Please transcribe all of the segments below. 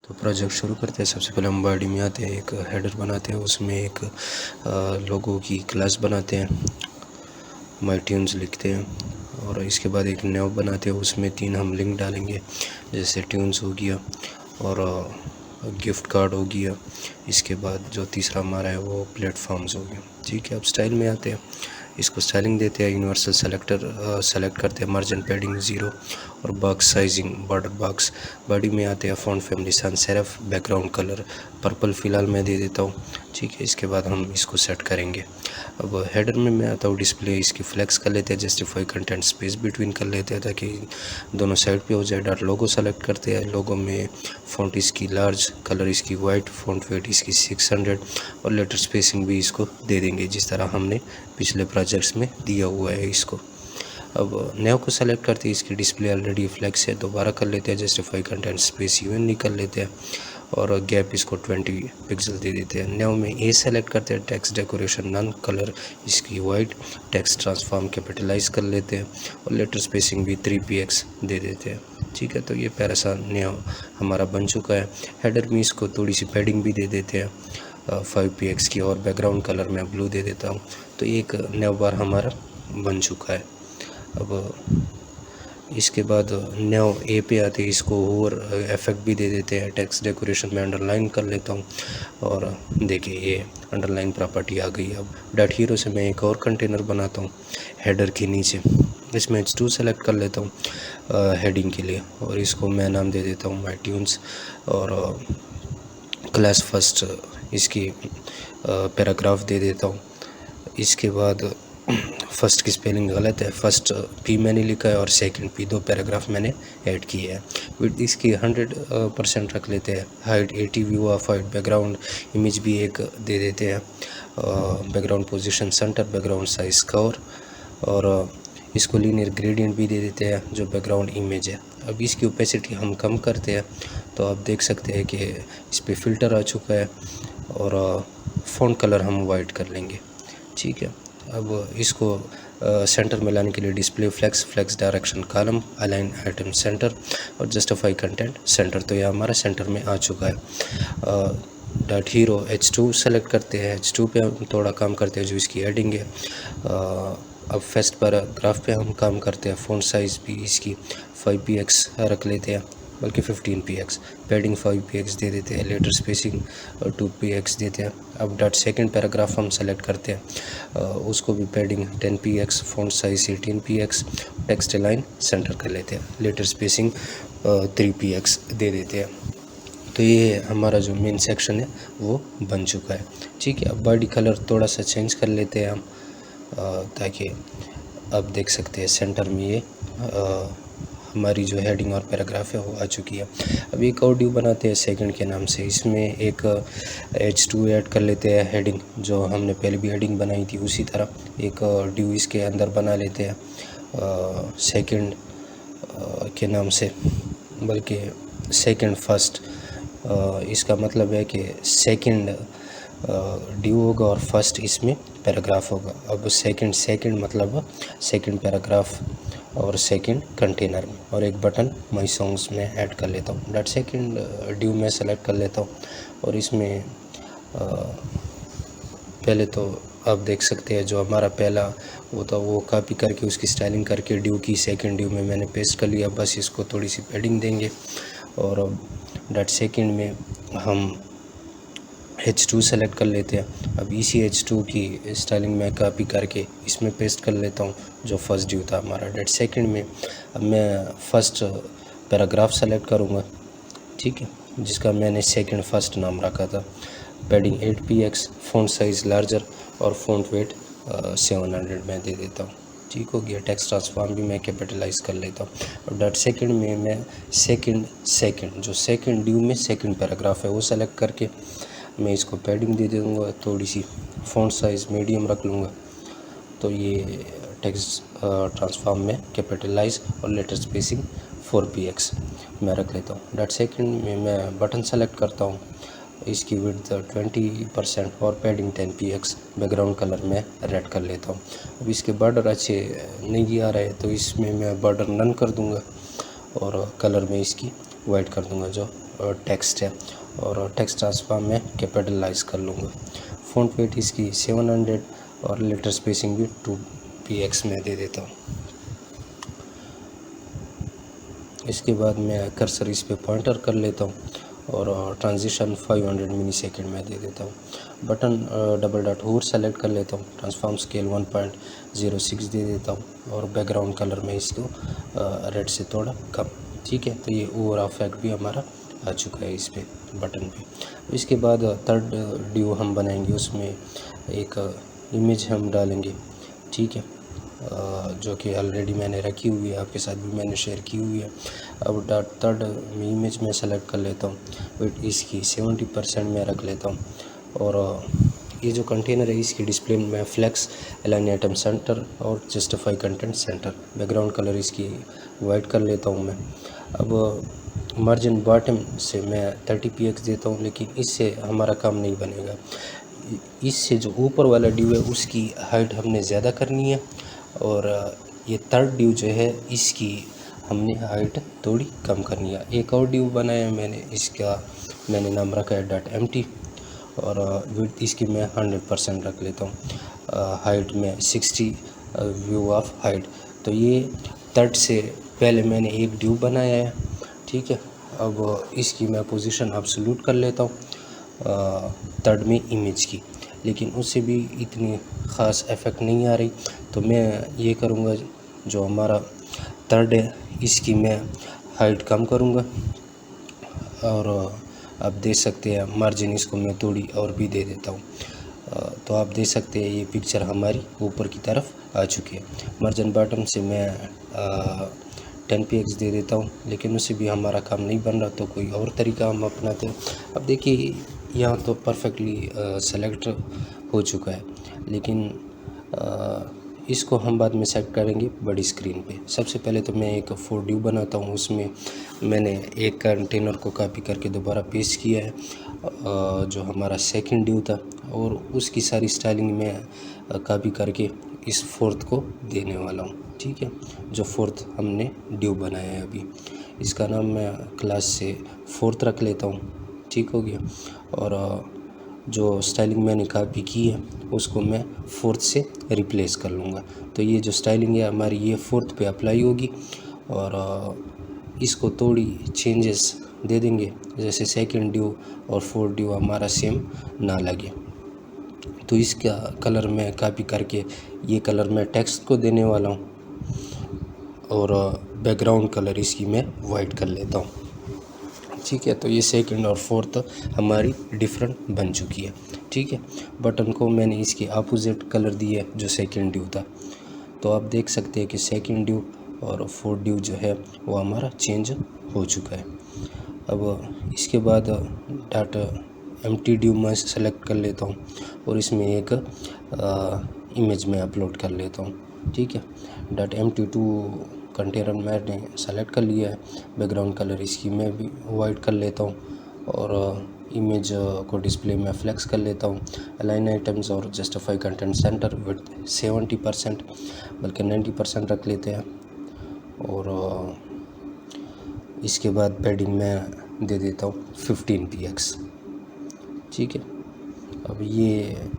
तो प्रोजेक्ट शुरू करते हैं। सबसे पहले हम बॉडी में आते हैं, एक हेडर बनाते हैं, उसमें एक लोगो की क्लास बनाते हैं, माई ट्यून्स लिखते हैं और इसके बाद एक न्यू बनाते हैं, उसमें 3 हम लिंक डालेंगे, जैसे ट्यून्स हो गया और गिफ्ट कार्ड हो गया। इसके बाद जो तीसरा हमारा है वो प्लेटफॉर्म्स हो गया। ठीक है, अब स्टाइल में आते हैं, इसको स्टाइलिंग देते हैं, यूनिवर्सल सेलेक्टर सेलेक्ट करते हैं, मार्जिन पैडिंग 0 और box sizing border box. Body में आते हैं, font family sans serif, background colour purple फ़िलहाल मैं दे देता हूँ। ठीक है, इसके बाद हम इसको सेट करेंगे। अब हेडर में मैं आता हूँ, डिस्प्ले इसकी फ्लेक्स कर लेते हैं, जस्टिफाई कंटेंट स्पेस बिटवीन कर लेते हैं ताकि दोनों साइड पे हो जाए। डॉट लोगो सेलेक्ट करते हैं, लोगो में फ़ॉन्ट इसकी लार्ज, कलर इसकी वाइट, फ़ॉन्ट वेट इसकी 600 और लेटर स्पेसिंग भी इसको दे देंगे जिस तरह हमने पिछले प्रोजेक्ट्स में दिया हुआ है इसको। अब न्यू को सेलेक्ट करते हैं, इसकी डिस्प्ले ऑलरेडी फ्लेक्स है, दोबारा कर लेते हैं, जस्टिफाई कंटेंट स्पेस इवन कर लेते हैं और गैप इसको 20 पिक्सल दे देते हैं। न्यू में ए सेलेक्ट करते हैं, टेक्स्ट डेकोरेशन नन, कलर इसकी वाइट, टेक्स्ट ट्रांसफॉर्म कैपिटलाइज कर लेते हैं और लेटर स्पेसिंग भी 3px दे देते हैं। ठीक है, तो ये प्यारा सा न्यू हमारा बन चुका है। हेडर में इसको थोड़ी सी पैडिंग भी दे देते हैं 5px की और बैकग्राउंड कलर में ब्लू दे देता हूँ। तो एक न्यू बार हमारा बन चुका है। अब इसके बाद न्यू ए पे आते हैं, इसको और इफेक्ट भी दे देते हैं, टेक्स्ट डेकोरेशन में अंडरलाइन कर लेता हूँ और देखिए ये अंडरलाइन प्रॉपर्टी आ गई। अब डॉट हीरो से मैं एक और कंटेनर बनाता हूँ हेडर के नीचे, इसमें H2 सेलेक्ट कर लेता हूँ हेडिंग के लिए और इसको मैं नाम दे देता हूँ माई ट्यून्स और क्लास फर्स्ट इसकी पैराग्राफ दे देता हूँ। इसके बाद फर्स्ट की स्पेलिंग गलत है, फर्स्ट पी मैंने लिखा है और सेकंड पी, 2 पैराग्राफ मैंने ऐड किए हैं। विड्थ इसकी 100% रख लेते हैं, height 80 view of height, background image भी एक दे देते हैं, background position centre, background size cover और इसको लीनियर ग्रेडियंट भी दे देते हैं जो बैकग्राउंड इमेज है। अब इसकी ओपेसिटी हम कम करते हैं तो आप देख सकते हैं कि इस पर फिल्टर आ चुका है और फ़ॉन्ट कलर हम वाइट कर लेंगे। ठीक है, अब इसको सेंटर में लाने के लिए display flex direction column, align item centre और जस्टिफाई कंटेंट सेंटर। तो यह हमारा सेंटर में आ चुका है। डॉट हीरो H2 सेलेक्ट करते हैं, H2 पे हम थोड़ा काम करते हैं जो इसकी हेडिंग है। अब फर्स्ट पैराग्राफ पे हम काम करते हैं, फ़ॉन्ट साइज़ भी इसकी 5px रख लेते हैं, बल्कि 15px, पैडिंग 5px दे देते हैं, लेटर स्पेसिंग 2px देते हैं। अब डॉट सेकंड पैराग्राफ हम सेलेक्ट करते हैं, उसको भी padding 10px, font size 18px, text line centre कर लेते हैं, लेटर स्पेसिंग 3px दे देते हैं। तो ये हमारा जो मेन सेक्शन है वो बन चुका है। ठीक है, अब बॉडी कलर थोड़ा सा चेंज कर लेते हैं हम ताकि अब देख सकते हैं सेंटर में ये हमारी जो हेडिंग और पैराग्राफ है वो आ चुकी है। अब एक और ड्यू बनाते हैं सेकंड के नाम से, इसमें एक H2 ऐड कर लेते हैं, हेडिंग जो हमने पहले भी हेडिंग बनाई थी उसी तरह एक ड्यू इसके अंदर बना लेते हैं सेकंड के नाम से, बल्कि सेकंड फर्स्ट। इसका मतलब है कि सेकंड ड्यू होगा और फर्स्ट इसमें पैराग्राफ होगा। अब सेकंड मतलब सेकंड पैराग्राफ और सेकंड कंटेनर में, और एक बटन माई सॉन्ग्स में ऐड कर लेता हूँ। डॉट सेकंड ड्यू में सेलेक्ट कर लेता हूँ और इसमें पहले तो आप देख सकते हैं जो हमारा पहला वो था वो कॉपी करके उसकी स्टाइलिंग करके ड्यू की सेकंड ड्यू में मैंने पेस्ट कर लिया। बस इसको थोड़ी सी पैडिंग देंगे और डॉट सेकंड में हम H2 सेलेक्ट कर लेते हैं। अब इसी H2 की स्टाइलिंग में कॉपी करके इसमें पेस्ट कर लेता हूँ जो फर्स्ट ड्यू था हमारा। डॉट सेकंड में अब मैं फर्स्ट पैराग्राफ सेलेक्ट करूँगा, ठीक है, जिसका मैंने सेकंड फर्स्ट नाम रखा था। Padding 8px, font size larger और फ़ॉन्ट वेट 700 में दे देता हूँ। ठीक हो गया, टेक्स्ट ट्रांसफॉर्म भी मैं कैपिटलाइज कर लेता हूँ। और डॉट सेकंड में मैं सेकंड जो सेकंड ड्यू में सेकंड पैराग्राफ है वो सेलेक्ट करके मैं इसको पैडिंग दे दूँगा, थोड़ी सी फ़ॉन्ट साइज़ मीडियम रख लूँगा। तो ये टेक्स्ट ट्रांसफॉर्म में कैपिटलाइज और लेटर स्पेसिंग 4px मैं रख लेता हूँ। डॉट सेकंड में मैं बटन सेलेक्ट करता हूँ, इसकी विड्थ 20% और पैडिंग 10px, बैकग्राउंड कलर में रेड कर लेता हूँ। अब इसके बॉर्डर अच्छे नहीं आ रहे तो इसमें मैं बॉर्डर नन कर दूँगा और कलर में इसकी वाइट कर दूँगा जो टेक्स्ट है, और टेक्स्ट ट्रांसफॉर्म में कैपिटलाइज कर लूँगा। फ़ॉन्ट वेट इसकी 700 और लेटर स्पेसिंग भी 2px में दे देता हूँ। इसके बाद मैं कर्सर इस पे पॉइंटर कर लेता हूँ और ट्रांजिशन 500 मिली सेकेंड में दे देता हूँ। बटन डबल डॉट और सेलेक्ट कर लेता हूँ, ट्रांसफॉर्म स्केल 1.06 दे देता हूँ और बैकग्राउंड कलर में इसको रेड से थोड़ा कम। ठीक है, तो ये ओवर इफेक्ट भी हमारा आ चुका है इस पे बटन पे। इसके बाद थर्ड ड्यू हम बनाएंगे, उसमें एक इमेज हम डालेंगे। ठीक है, जो कि ऑलरेडी मैंने रखी हुई है, आपके साथ भी मैंने शेयर की हुई है। अब थर्ड इमेज में सेलेक्ट कर लेता हूँ, वेट इसकी 70% में रख लेता हूँ और ये जो कंटेनर है इसकी डिस्प्ले में फ्लेक्स, अलाइन आइटम सेंटर और justify content centre. Background colour इसकी वाइट कर लेता हूँ मैं। अब मार्जिन बॉटम से मैं 30px देता हूँ, लेकिन इससे हमारा काम नहीं बनेगा। इससे जो ऊपर वाला ड्यू है उसकी हाइट हमने ज़्यादा करनी है और ये थर्ड ड्यू जो है इसकी हमने हाइट थोड़ी कम करनी है। एक और ड्यू बनाया मैंने, इसका मैंने नाम रखा है .mt और विड्थ इसकी मैं 100% रख लेता हूँ। हाइट में 60 व्यू ऑफ हाइट। तो ये थर्ड से पहले मैंने एक ड्यू बनाया है। ठीक है, अब इसकी मैं पोजीशन एब्सोल्यूट कर लेता हूँ थर्ड में इमेज की, लेकिन उससे भी इतनी ख़ास इफ़ेक्ट नहीं आ रही। तो मैं ये करूँगा, जो हमारा थर्ड है इसकी मैं हाइट कम करूँगा और आप देख सकते हैं मार्जिन इसको मैं थोड़ी और भी दे देता हूँ। तो आप देख सकते हैं ये पिक्चर हमारी ऊपर की तरफ आ चुकी है। मार्जिन बॉटम से मैं 10px दे देता हूँ, लेकिन उससे भी हमारा काम नहीं बन रहा, तो कोई और तरीका हम अपनाते हैं। अब देखिए यहाँ तो परफेक्टली सेलेक्ट हो चुका है, लेकिन इसको हम बाद में सेट करेंगे बड़ी स्क्रीन पे। सबसे पहले तो मैं एक 4 ड्यू बनाता हूँ, उसमें मैंने एक कंटेनर को कॉपी करके दोबारा पेस्ट किया है जो हमारा सेकंड ड्यू था, और उसकी सारी स्टाइलिंग में कॉपी करके इस फोर्थ को देने वाला हूँ। ठीक है, जो फोर्थ हमने ड्यू बनाया है अभी, इसका नाम मैं क्लास से फोर्थ रख लेता हूँ। ठीक हो गया, और जो स्टाइलिंग मैंने कॉपी की है उसको मैं फोर्थ से रिप्लेस कर लूँगा। तो ये जो स्टाइलिंग है हमारी ये फोर्थ पे अप्लाई होगी और इसको थोड़ी चेंजेस दे देंगे, जैसे सेकंड ड्यू और फोर्थ ड्यू हमारा सेम ना लगे। तो इसका कलर मैं कॉपी करके ये कलर मैं टेक्स्ट को देने वाला हूँ और बैकग्राउंड कलर इसकी मैं वाइट कर लेता हूँ। ठीक है, तो ये सेकंड और फोर्थ हमारी डिफरेंट बन चुकी है। ठीक है, बटन को मैंने इसकी अपोजिट कलर दिया है जो सेकंड ड्यू था। तो आप देख सकते हैं कि सेकंड ड्यू और फोर्थ ड्यू जो है वो हमारा चेंज हो चुका है। अब इसके बाद .mt ड्यू मैं सेलेक्ट कर लेता हूँ और इसमें एक इमेज में अपलोड कर लेता हूँ। ठीक है, .mt2 कंटेनर मैंने सेलेक्ट कर लिया है। बैकग्राउंड कलर इसकी मैं भी वाइट कर लेता हूँ और इमेज को डिस्प्ले में फ्लेक्स कर लेता हूँ। अलाइन आइटम्स और जस्टिफाई कंटेंट सेंटर विद 70%, बल्कि 90% रख लेते हैं। और इसके बाद पैडिंग में दे देता हूँ 15px। ठीक है, अब ये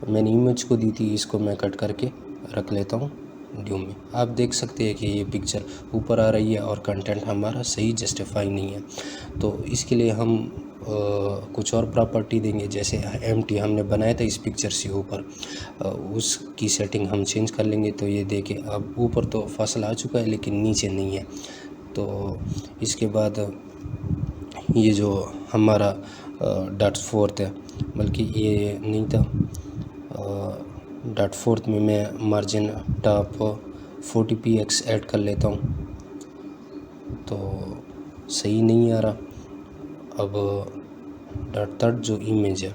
मैंने इमेज को दी थी, इसको मैं कट करके रख लेता हूँ ड्यू में। आप देख सकते हैं कि ये पिक्चर ऊपर आ रही है और कंटेंट हमारा सही जस्टिफाई नहीं है। तो इसके लिए हम कुछ और प्रॉपर्टी देंगे, जैसे एम्प्टी हमने बनाया था इस पिक्चर से ऊपर, उसकी सेटिंग हम चेंज कर लेंगे। तो ये देखें, अब ऊपर तो फासला आ चुका है लेकिन नीचे नहीं है। तो इसके बाद ये जो हमारा .4 है, बल्कि ये नहीं था, .4 में मैं मार्जिन टॉप 40px ऐड कर लेता हूँ, तो सही नहीं आ रहा। अब .3 जो इमेज है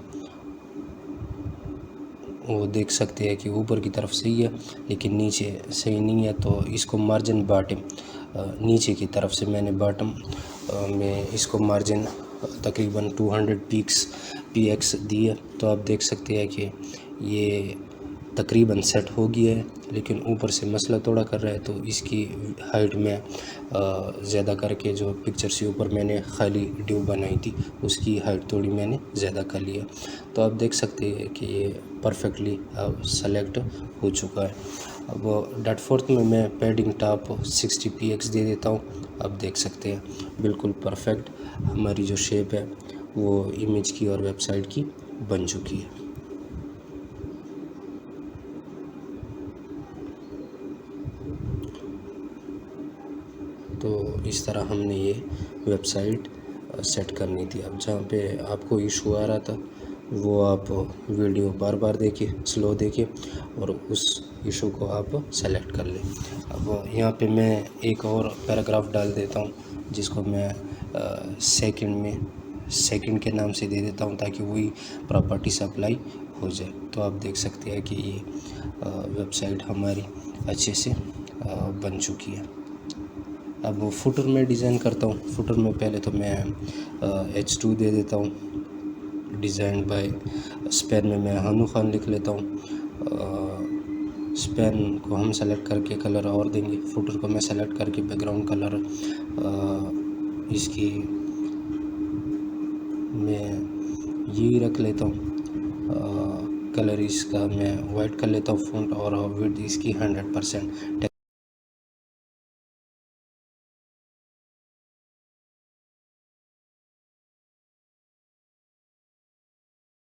वो देख सकते हैं कि ऊपर की तरफ सही है लेकिन नीचे सही नहीं है। तो इसको मार्जिन बॉटम नीचे की तरफ से मैंने बॉटम में इसको मार्जिन तकरीबन 200 px दी है। तो आप देख सकते हैं कि ये तकरीबन सेट हो गया है, लेकिन ऊपर से मसला थोड़ा कर रहा है, तो इसकी हाइट में ज़्यादा करके जो पिक्चर से ऊपर मैंने खाली ड्यू बनाई थी उसकी हाइट थोड़ी मैंने ज़्यादा कर लिया। तो आप देख सकते हैं कि ये परफेक्टली सेलेक्ट हो चुका है। अब डॉट फोर्थ में मैं पैडिंग टॉप 60px दे देता हूँ। आप देख सकते हैं बिल्कुल परफेक्ट हमारी जो शेप है वो इमेज की और वेबसाइट की बन चुकी है। तो इस तरह हमने ये वेबसाइट सेट करनी थी। अब जहाँ पे आपको इशू आ रहा था वो आप वीडियो बार बार देखिए, स्लो देखिए और उस इशू को आप सेलेक्ट कर लें। अब यहाँ पे मैं एक और पैराग्राफ डाल देता हूँ जिसको मैं सेकंड के नाम से दे देता हूँ ताकि वही प्रॉपर्टीज अप्लाई हो जाए। तो आप देख सकते हैं कि ये वेबसाइट हमारी अच्छे से बन चुकी है। अब फुटर में डिज़ाइन करता हूँ। फुटर में पहले तो मैं H2 दे देता हूँ, डिज़ाइन बाय स्पेन में मैं हनु खान लिख लेता हूँ। स्पेन को हम सेलेक्ट करके कलर और देंगे। फुटर को मैं सेलेक्ट करके बैकग्राउंड कलर इसकी मैं यही रख लेता हूँ। कलर इसका मैं वाइट कर लेता हूँ फ़ॉन्ट और विड्थ इसकी 100%।